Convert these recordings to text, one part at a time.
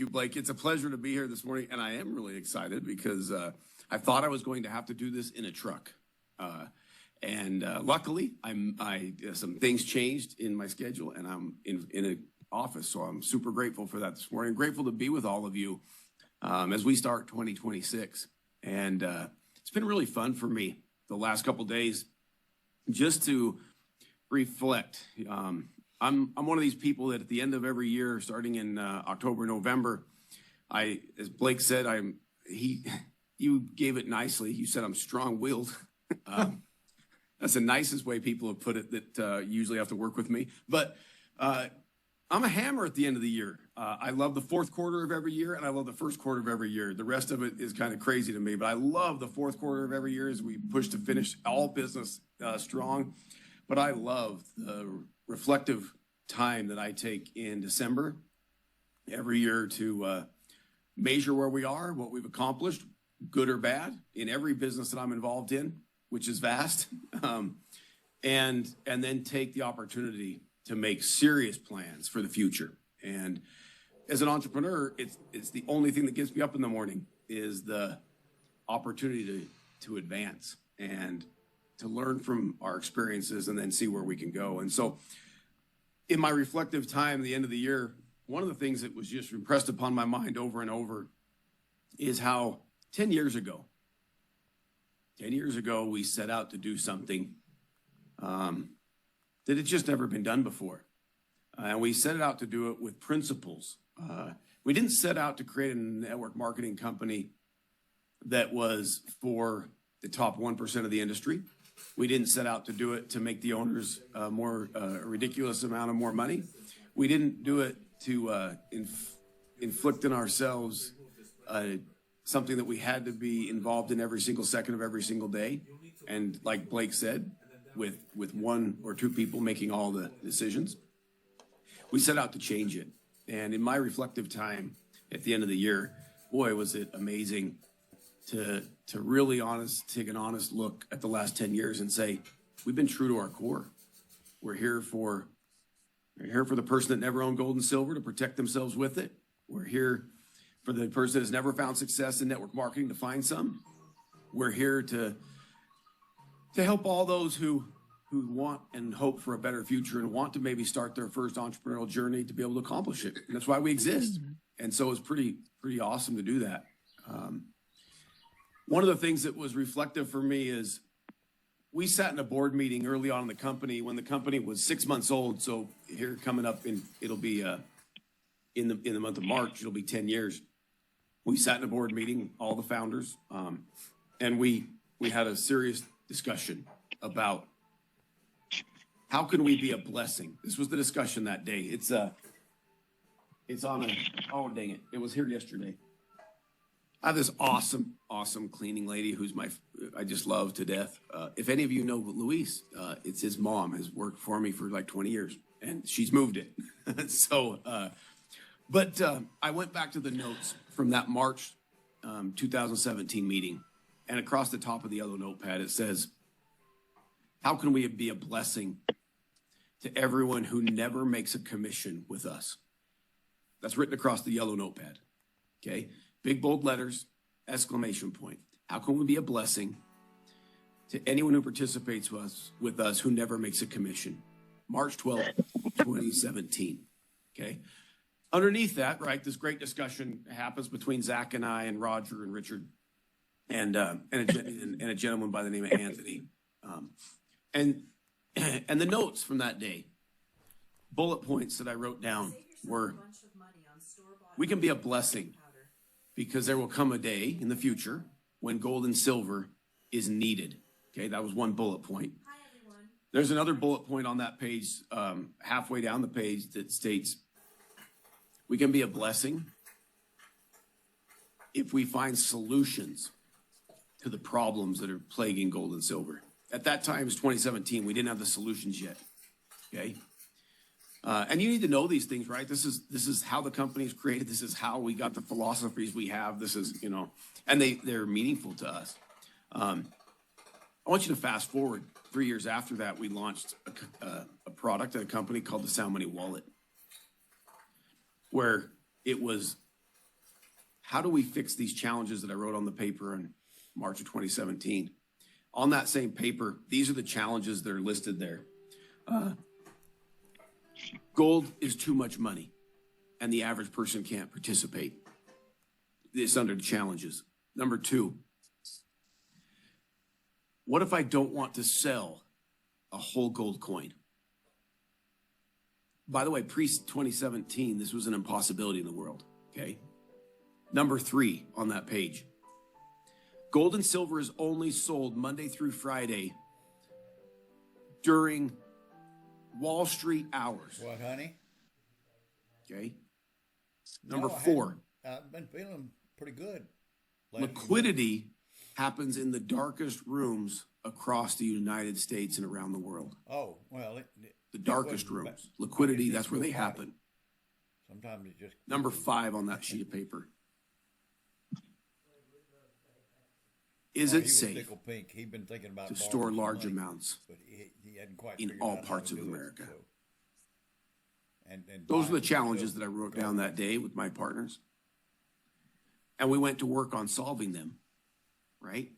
You, Blake. It's a pleasure to be here this morning, and I am really excited because I thought I was going to have to do this in a truck, and luckily, some things changed in my schedule, and I'm in an office, so I'm super grateful for that this morning. Grateful to be with all of you as we start 2026, and it's been really fun for me the last couple days just to reflect. I'm one of these people that at the end of every year, starting in October, November, as Blake said, you gave it nicely. You said I'm strong-willed. That's the nicest way people have put it that usually have to work with me. But I'm a hammer at the end of the year. I love the fourth quarter of every year, and I love the first quarter of every year. The rest of it is kind of crazy to me, but I love the fourth quarter of every year as we push to finish all business strong. But I love the reflective time that I take in December every year to measure where we are, what we've accomplished, good or bad, in every business that I'm involved in, which is vast, and then take the opportunity to make serious plans for the future. And as an entrepreneur, it's the only thing that gets me up in the morning is the opportunity to advance and to learn from our experiences and then see where we can go. And so in my reflective time at the end of the year, one of the things that was just impressed upon my mind over and over is how 10 years ago, we set out to do something that had just never been done before. And we set out to do it with principles. We didn't set out to create a network marketing company that was for the top 1% of the industry. We didn't set out to do it to make the owners a ridiculous amount of more money. We didn't do it to inflict on ourselves something that we had to be involved in every single second of every single day. And like Blake said, with one or two people making all the decisions, we set out to change it. And in my reflective time at the end of the year, boy, was it amazing to really take an honest look at the last 10 years and say, we've been true to our core. We're here for the person that never owned gold and silver to protect themselves with it. We're here for the person that has never found success in network marketing to find some. We're here to help all those who want and hope for a better future and want to maybe start their first entrepreneurial journey to be able to accomplish it. And that's why we exist. And so it's pretty awesome to do that. One of the things that was reflective for me is we sat in a board meeting early on in the company when the company was 6 months old. So here coming up it'll be in the month of March, it'll be 10 years. We sat in a board meeting, all the founders, and we had a serious discussion about how can we be a blessing. This was the discussion that day. It's on oh dang it, it was here yesterday. I have this awesome cleaning lady who's I just love to death. If any of you know Luis, it's his mom, has worked for me for like 20 years, and she's moved it. But I went back to the notes from that March 2017 meeting, and across the top of the yellow notepad, it says, how can we be a blessing to everyone who never makes a commission with us? That's written across the yellow notepad, okay? Big, bold letters, exclamation point. How can we be a blessing to anyone who participates with us who never makes a commission? March 12th, 2017, okay? Underneath that, right, this great discussion happens between Zach and I and Roger and Richard and a gentleman by the name of Anthony. And the notes from that day, bullet points that I wrote down were, we can be a blessing because there will come a day in the future when gold and silver is needed. Okay, that was one bullet point. Hi, everyone. There's another bullet point on that page, halfway down the page, that states, we can be a blessing if we find solutions to the problems that are plaguing gold and silver. At that time, it was 2017. We didn't have the solutions yet, okay? And you need to know these things, right? This is how the company is created. This is how we got the philosophies we have. This is, and they're meaningful to us. I want you to fast forward 3 years after that. We launched a product at a company called the Sound Money Wallet, where it was how do we fix these challenges that I wrote on the paper in March of 2017? On that same paper, these are the challenges that are listed there. Gold is too much money, and the average person can't participate. It's under the challenges. Number 2, what if I don't want to sell a whole gold coin? By the way, pre-2017, this was an impossibility in the world, okay? Number 3 on that page, gold and silver is only sold Monday through Friday during Wall Street hours. What, honey? Okay. Number 4, I've been feeling pretty good. liquidity happens in the darkest rooms across the United States and around the world. Oh, well. The darkest rooms. Liquidity, that's where they happen. Sometimes it just. Number 5 on that sheet of paper. Is it safe He'd been thinking about to store large money, amounts but he hadn't quite in figured all out how parts to of do it, America? so. And Those are the challenges that I wrote down that day with my partners. And we went to work on solving them, right?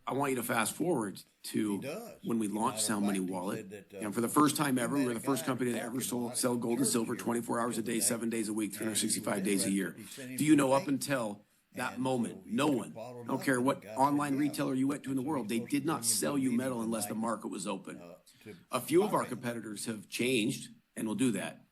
I want you to fast forward to when we launched Sound Money Wallet. And for the first time ever, we were the first company that ever sell gold and silver 24 hours a day, 7 days a week, 365 days a year. Do you know, up until that moment, no one, I don't care what online retailer you went to in the world, they did not sell you metal unless the market was open. A few of our competitors have changed and will do that,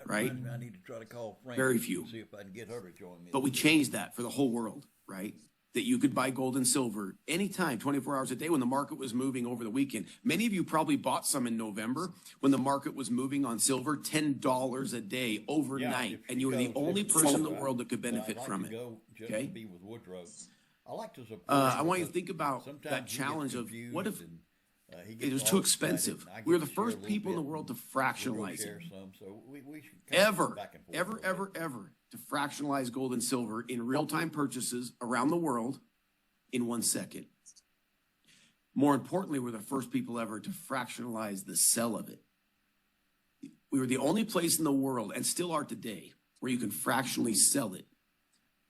right? I need to try to call Frank. Very few. See if I can get her to join me. But we changed that for the whole world, right? That you could buy gold and silver anytime, 24 hours a day when the market was moving over the weekend. Many of you probably bought some in November when the market was moving on silver, $10 a day overnight. And you were the only person in the world that could benefit from it. Okay? I want you to think about that challenge of what if it was too expensive. We were the first people in the world to fractionalize it. Ever to fractionalize gold and silver in real-time purchases around the world in 1 second. More importantly, we're the first people ever to fractionalize the sell of it. We were the only place in the world, and still are today, where you can fractionally sell it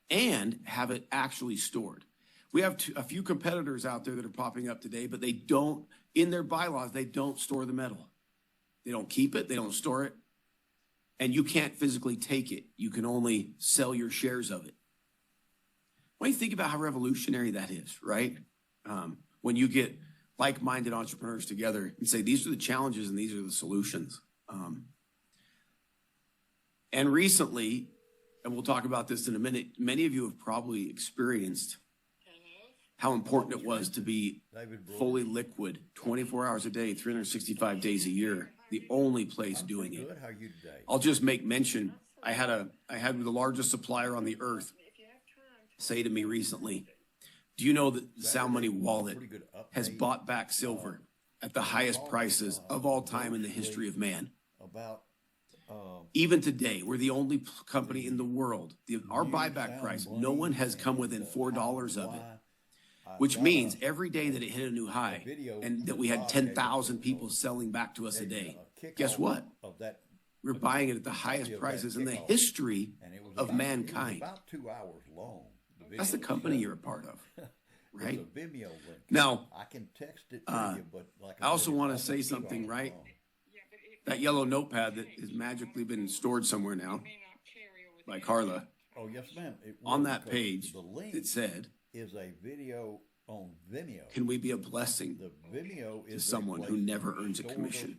and have it actually stored. We have a few competitors out there that are popping up today, but they don't, in their bylaws, they don't store the metal. They don't keep it, they don't store it, and you can't physically take it. You can only sell your shares of it. When you think about how revolutionary that is, right? When you get like-minded entrepreneurs together and say, these are the challenges and these are the solutions. And recently, and we'll talk about this in a minute, many of you have probably experienced how important it was to be fully liquid 24 hours a day, 365 days a year, the only place doing it. I'll just make mention, I had the largest supplier on the earth say to me recently, do you know that the Sound Money Wallet has bought back silver at the highest prices of all time in the history of man? Even today, we're the only company in the world. Our buyback price, no one has come within $4 of it. Which means every day that it hit a new high and that we had 10,000 people selling back to us a day, guess what? We're buying it at the highest prices in the history of mankind. That's the company you're a part of, right? Now, I also want to say something, right? That yellow notepad that has magically been stored somewhere now by Carla. Oh, yes, ma'am. On that page, it said, is a video on Vimeo. Can we be a blessing to someone who never earns a commission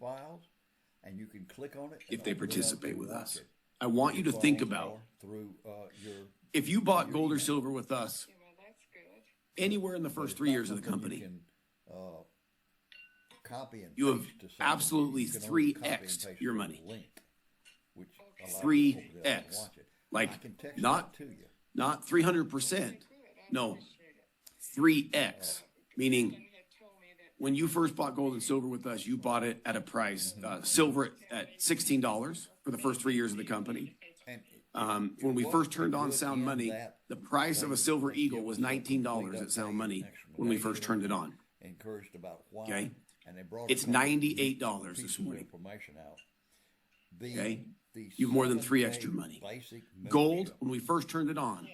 and you can click on it if they participate with us? I want you to think about if you bought gold or silver with us anywhere in the first 3 years of the company, you have absolutely 3x'd your money. 3x. Like not 300%. No, 3x, meaning when you first bought gold and silver with us, you bought it at a price, silver at $16 for the first 3 years of the company. When we first turned on Sound Money, the price of a silver eagle was $19 at Sound Money when we first turned it on. Okay? It's $98 this morning. Okay? You have more than 3 7K extra money. basic Gold, membership when we first turned it on,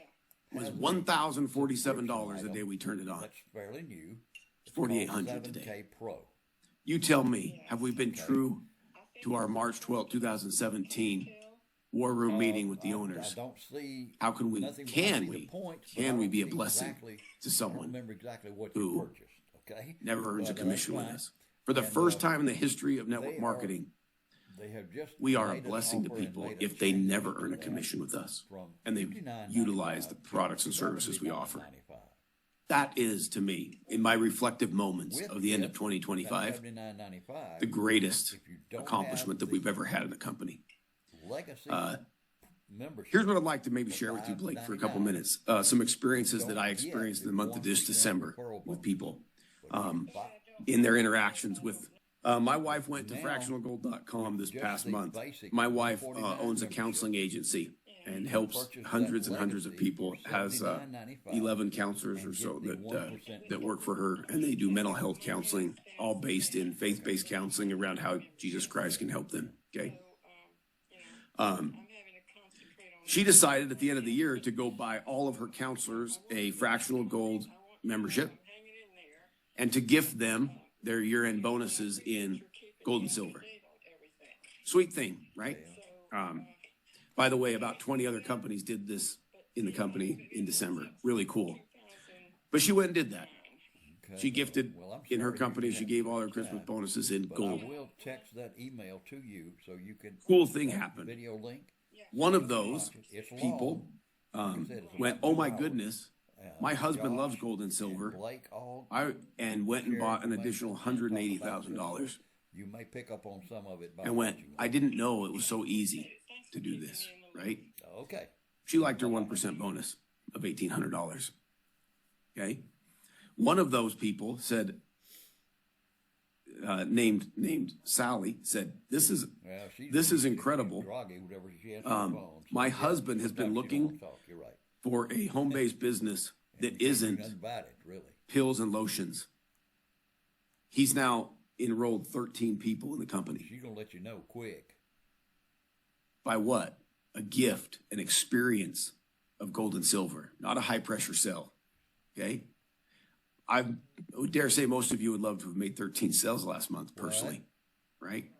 was has $1,047 the day we turned it on. That's fairly new. It's $4,800 today. 7K Pro. You tell me, have we been true to our March 12, 2017 war room meeting with the owners? I don't see. How can we, nothing- I can see the we, points, but I can we don't be a see blessing exactly- to I don't someone remember exactly what who you purchased. Okay. never earns a But commission with that's us? For the And, first time in the history of network they are- marketing, They have just we are a made an blessing to offer and people made a if they change never to earn a that commission with us from and they $59.95 utilize the to products and services we offer. $79.95. That is, to me, in my reflective moments With of the end of it, 2025, that $79.95, the greatest if you don't accomplishment have that we've ever had in the company. legacy membership. Here's what I'd like to maybe share with you, Blake, for a couple minutes. Some experiences that I experienced in the month of this December with people in their interactions with. My wife went to fractionalgold.com this past month. My wife owns a counseling agency and helps hundreds and hundreds of people, has 11 counselors or so that work for her, and they do mental health counseling, all based in faith-based counseling around how Jesus Christ can help them, okay? She decided at the end of the year to go buy all of her counselors a fractional gold membership and to gift them their year-end bonuses in gold and silver. Sweet thing, right? By the way, about 20 other companies did this in the company in December. Really cool. But she went and did that. She gifted in her company, she gave all her Christmas bonuses in gold. I will text that email to you so you can. Cool thing happened. Video link. One of those It's long. people went, oh my goodness, my husband loves gold and silver. Blake all And went and bought an additional $180,000 you may pick up on some of it by and went, watching I didn't know it was so easy to do this, right? it. Okay. She liked her 1% bonus of $1,800. Okay. One of those people said, named Sally, said, this is incredible. Groggy, whatever she has on her phone. My husband has been Sometimes she don't looking talk, you're right. for a home-based business that You can't do isn't nothing about it, really. pills and lotions. He's now enrolled 13 people in the company. She's gonna let you know quick. By what? A gift, an experience of gold and silver, not a high-pressure sell. Okay? I would dare say most of you would love to have made 13 sales last month, personally, right?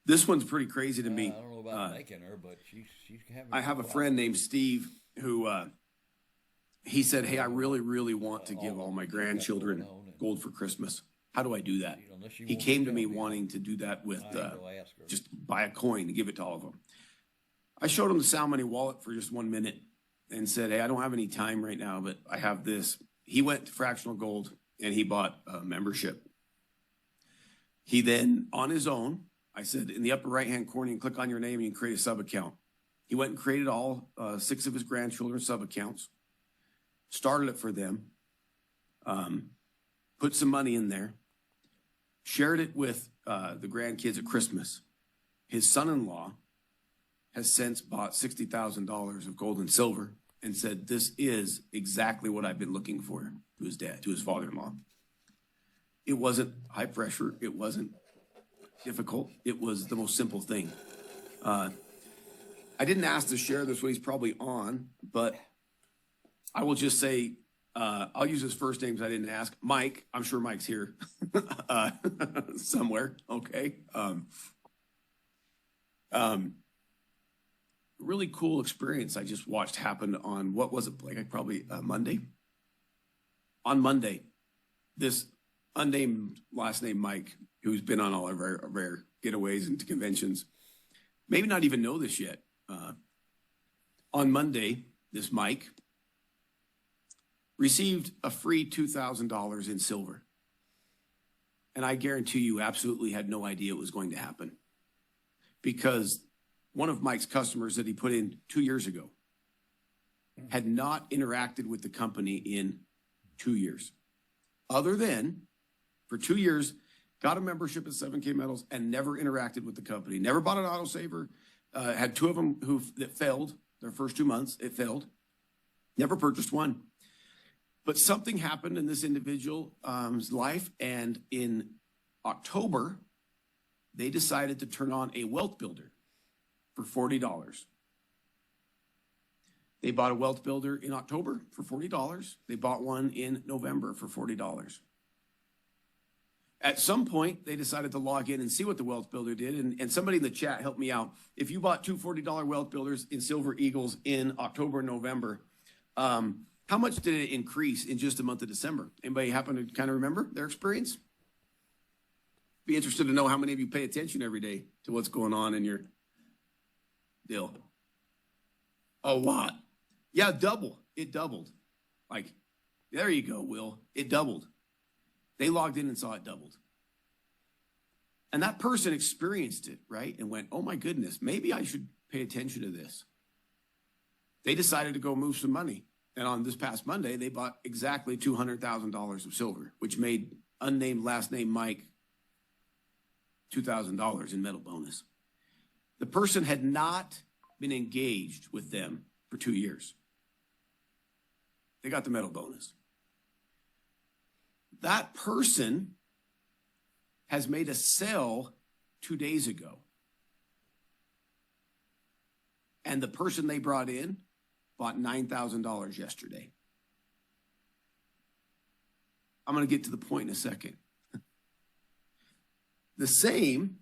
This one's pretty crazy to me. I don't know about making her, but she's having. I have a friend named Steve who he said, hey, I really, really want to give all my grandchildren gold for Christmas. How do I do that? He came to me wanting to do that with just buy a coin and give it to all of them. I showed him the Sound Money wallet for just 1 minute and said, hey, I don't have any time right now, but I have this. He went to Fractional Gold and he bought a membership. He then, on his own, I said, in the upper right-hand corner, you can click on your name and you can create a sub-account. He went and created all 6 of his grandchildren's sub-accounts, started it for them, put some money in there, shared it with the grandkids at Christmas. His son-in-law has since bought $60,000 of gold and silver and said, this is exactly what I've been looking for to his dad, to his father-in-law. It wasn't high pressure. It wasn't difficult. It was the most simple thing. I didn't ask to share this when he's probably on, but I will just say, I'll use his first names I didn't ask. Mike, I'm sure Mike's here somewhere. Okay. Really cool experience I just watched happen on, what was it, Blake? Probably Monday. On Monday, this unnamed last name Mike, who's been on all of our getaways and conventions, maybe not even know this yet. On Monday, this Mike received a free $2,000 in silver. And I guarantee you absolutely had no idea it was going to happen, because one of Mike's customers that he put in 2 years ago had not interacted with the company in 2 years. Other than, for 2 years, got a membership at 7K Metals and never interacted with the company. Never bought an autosaver. Had 2 of them that failed. Their first 2 months, it failed. Never purchased one. But something happened in this individual's life, and in October, they decided to turn on a wealth builder for $40. They bought a wealth builder in October for $40. They bought one in November for $40. At some point, they decided to log in and see what the wealth builder did. And somebody in the chat helped me out. If you bought two $40 wealth builders in Silver Eagles in October and November, how much did it increase in just the month of December? Anybody happen to kind of remember their experience? Be interested to know how many of you pay attention every day to what's going on in your deal. A lot. Yeah, double. It doubled. Like, there you go, Will. It doubled. They logged in and saw it doubled. And that person experienced it, right? And went, oh my goodness, maybe I should pay attention to this. They decided to go move some money. And on this past Monday, they bought exactly $200,000 of silver, which made unnamed last name Mike $2,000 in metal bonus. The person had not been engaged with them for 2 years. They got the metal bonus. That person has made a sale 2 days ago. And the person they brought in bought $9,000 yesterday. I'm going to get to the point in a second. The same,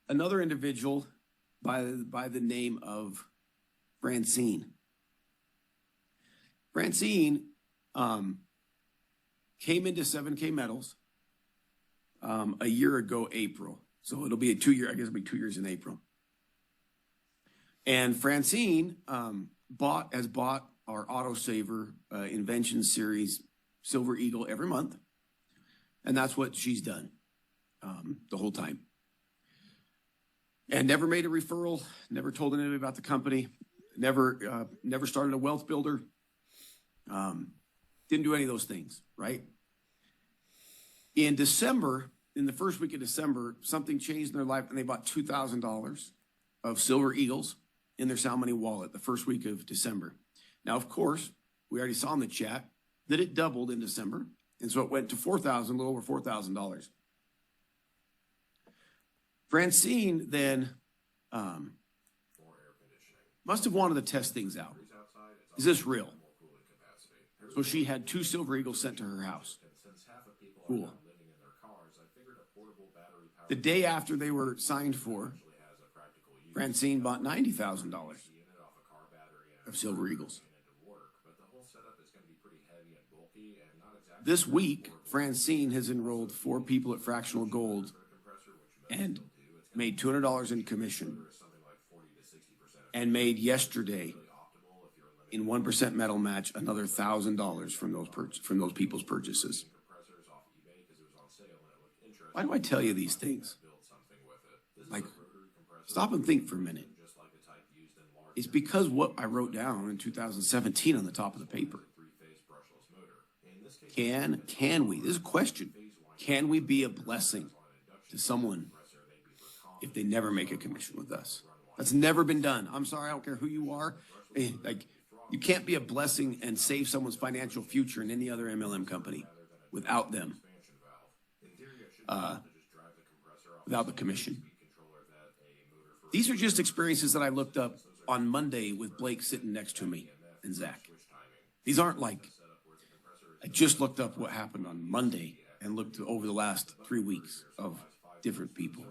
another individual by the name of Francine. Francine came into 7K Metals a year ago, April. So it'll be a 2 year, I guess it'll be 2 years in April. And Francine has bought our Autosaver Invention Series Silver Eagle every month. And that's what she's done the whole time. And never made a referral, never told anybody about the company, never started a wealth builder, didn't do any of those things, right? In December, in the first week of December, something changed in their life and they bought $2,000 of Silver Eagles in their Sound Money wallet the first week of December. Now, of course, we already saw in the chat that it doubled in December. And so it went to $4,000, a little over $4,000. Francine then must have wanted to test things out. Is this real? So she had 2 Silver Eagles sent to her house. Cool. The day after they were signed for, Francine bought $90,000 of Silver Eagles. This week, Francine has enrolled 4 people at Fractional Gold and made $200 in commission and made yesterday in 1% metal match another $1,000 from those people's purchases. Why do I tell you these things? Like, stop and think for a minute. It's because what I wrote down in 2017 on the top of the paper. Can we? This is a question. Can we be a blessing to someone if they never make a commission with us? That's never been done. I'm sorry, I don't care who you are. Like, you can't be a blessing and save someone's financial future in any other MLM company without them. Without the commission. These are just experiences that I looked up on Monday with Blake sitting next to me and Zach. These aren't like, I just looked up what happened on Monday and looked over the last 3 weeks of different people.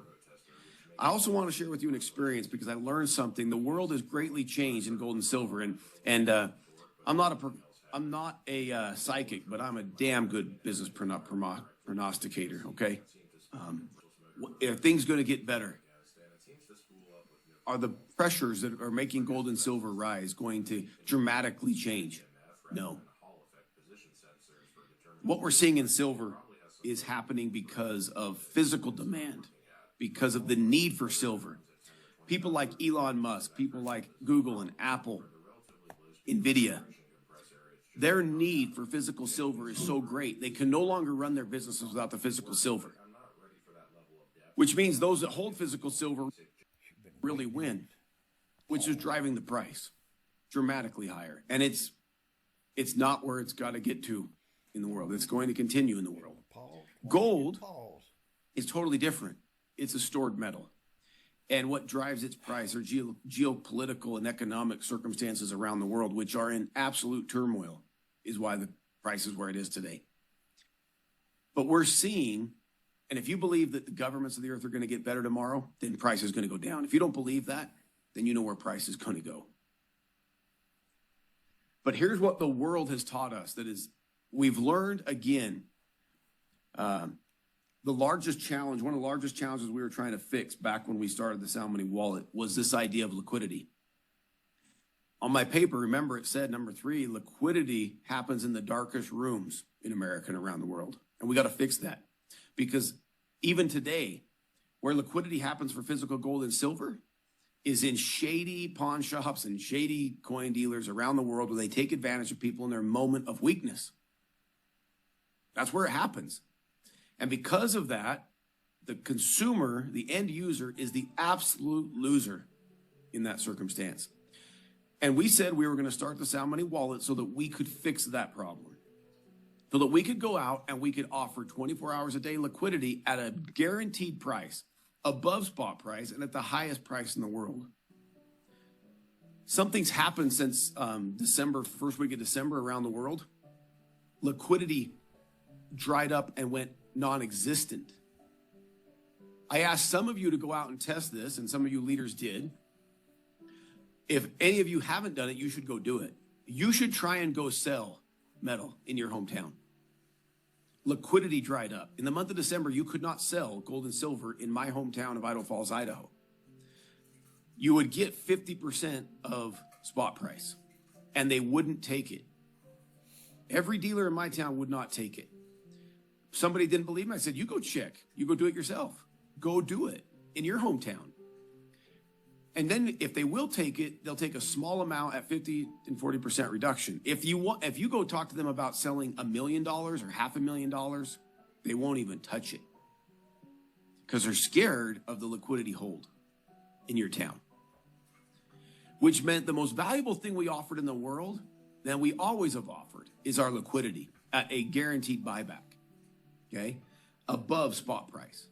I also want to share with you an experience because I learned something. The world has greatly changed in gold and silver, and I'm not a psychic, but I'm a damn good business prognosticator. Okay, are things going to get better? Are the pressures that are making gold and silver rise going to dramatically change? No. What we're seeing in silver is happening because of physical demand, because of the need for silver. People like Elon Musk, people like Google and Apple, NVIDIA, their need for physical silver is so great, they can no longer run their businesses without the physical silver. Which means those that hold physical silver really win, which is driving the price dramatically higher. And it's not where it's got to get to in the world. It's going to continue in the world. Gold is totally different. It's a stored metal. And what drives its price are geopolitical and economic circumstances around the world, which are in absolute turmoil, is why the price is where it is today. But we're seeing, and if you believe that the governments of the earth are going to get better tomorrow, then price is going to go down. If you don't believe that, then you know where price is going to go. But here's what the world has taught us, that is, we've learned again, the largest challenge, one of the largest challenges we were trying to fix back when we started the Sound Money Wallet was this idea of liquidity. On my paper, remember it said, number 3, liquidity happens in the darkest rooms in America and around the world. And we got to fix that, because even today, where liquidity happens for physical gold and silver is in shady pawn shops and shady coin dealers around the world, where they take advantage of people in their moment of weakness. That's where it happens. And because of that, the consumer, the end user, is the absolute loser in that circumstance. And we said we were going to start the Sound Money Wallet so that we could fix that problem. So that we could go out and we could offer 24 hours a day liquidity at a guaranteed price, above spot price, and at the highest price in the world. Something's happened since December, first week of December around the world. Liquidity dried up and went non-existent. I asked some of you to go out and test this, and some of you leaders did. If any of you haven't done it, you should go do it. You should try and go sell metal in your hometown. Liquidity dried up. In the month of December, you could not sell gold and silver in my hometown of Idaho Falls, Idaho. You would get 50% of spot price, and they wouldn't take it. Every dealer in my town would not take it. Somebody didn't believe me. I said, you go check. You go do it yourself. Go do it in your hometown. And then if they will take it, they'll take a small amount at 50 and 40% reduction. If you go talk to them about selling $1 million or $500,000, they won't even touch it, because they're scared of the liquidity hold in your town. Which meant the most valuable thing we offered in the world, that we always have offered, is our liquidity at a guaranteed buyback. Okay, above spot price.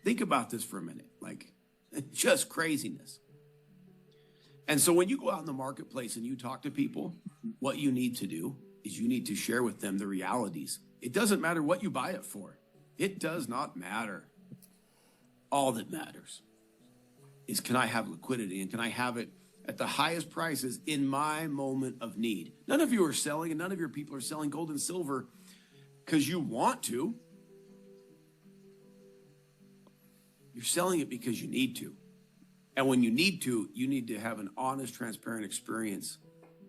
Think about this for a minute, like just craziness. And so when you go out in the marketplace and you talk to people, what you need to do is you need to share with them the realities. It doesn't matter what you buy it for. It does not matter. All that matters is, can I have liquidity, and can I have it at the highest prices in my moment of need? None of you are selling, and none of your people are selling gold and silver because you want to. You're selling it because you need to. And when you need to have an honest, transparent experience,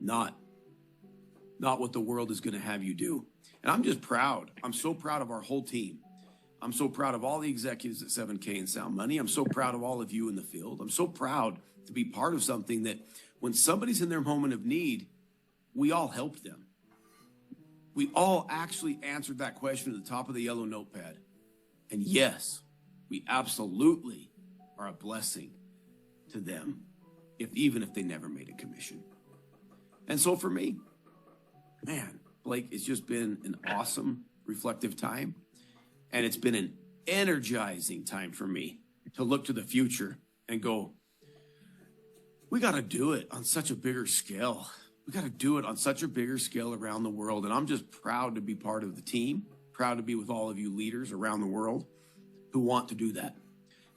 not what the world is going to have you do. And I'm just proud. I'm so proud of our whole team. I'm so proud of all the executives at 7K and Sound Money. I'm so proud of all of you in the field. I'm so proud to be part of something that when somebody's in their moment of need, we all helped them. We all actually answered that question at the top of the yellow notepad. And yes, we absolutely are a blessing to them, even if they never made a commission. And so for me, man, Blake, it's just been an awesome, reflective time. And it's been an energizing time for me to look to the future and go, we got to do it on such a bigger scale. We got to do it on such a bigger scale around the world. And I'm just proud to be part of the team, proud to be with all of you leaders around the world who want to do that.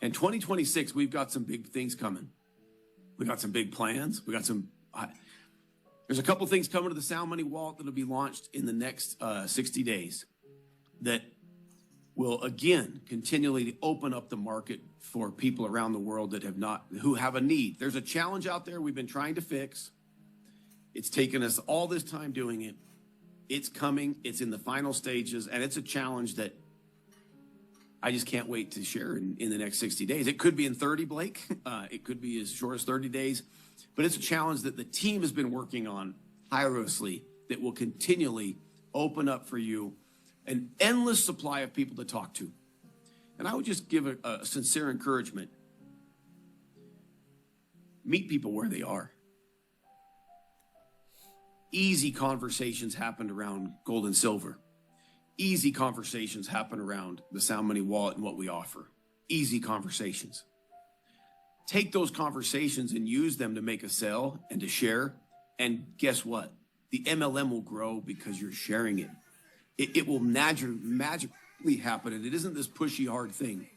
In 2026, we've got some big things coming. We got some big plans. We got some, there's a couple things coming to the Sound Money Wallet that'll be launched in the next 60 days that will, again, continually open up the market for people around the world that who have a need. There's a challenge out there we've been trying to fix. It's taken us all this time doing it. It's coming. It's in the final stages, and it's a challenge that I just can't wait to share in the next 60 days. It could be in 30, Blake. It could be as short as 30 days. But it's a challenge that the team has been working on tirelessly that will continually open up for you an endless supply of people to talk to. And I would just give a sincere encouragement. Meet people where they are. Easy conversations happened around gold and silver. Easy conversations happen around the Sound Money Wallet and what we offer. easy conversations. Take those conversations and use them to make a sale and to share. And guess what? The MLM will grow because you're sharing it. It will magically happen. And it isn't this pushy, hard thing.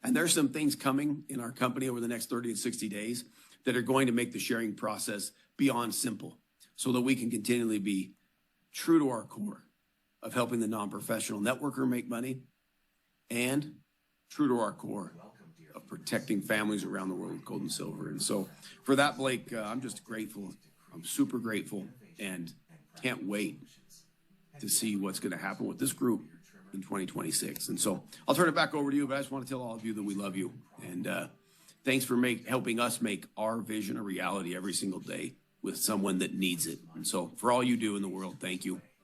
And there's some things coming in our company over the next 30 and 60 days that are going to make the sharing process beyond simple so that we can continually be true to our core of helping the non-professional networker make money and true to our core of protecting families around the world with gold and silver. And so for that, Blake, I'm just grateful. I'm super grateful and can't wait to see what's going to happen with this group in 2026. And so I'll turn it back over to you, but I just want to tell all of you that we love you. And thanks for helping us make our vision a reality every single day with someone that needs it. And so for all you do in the world, thank you.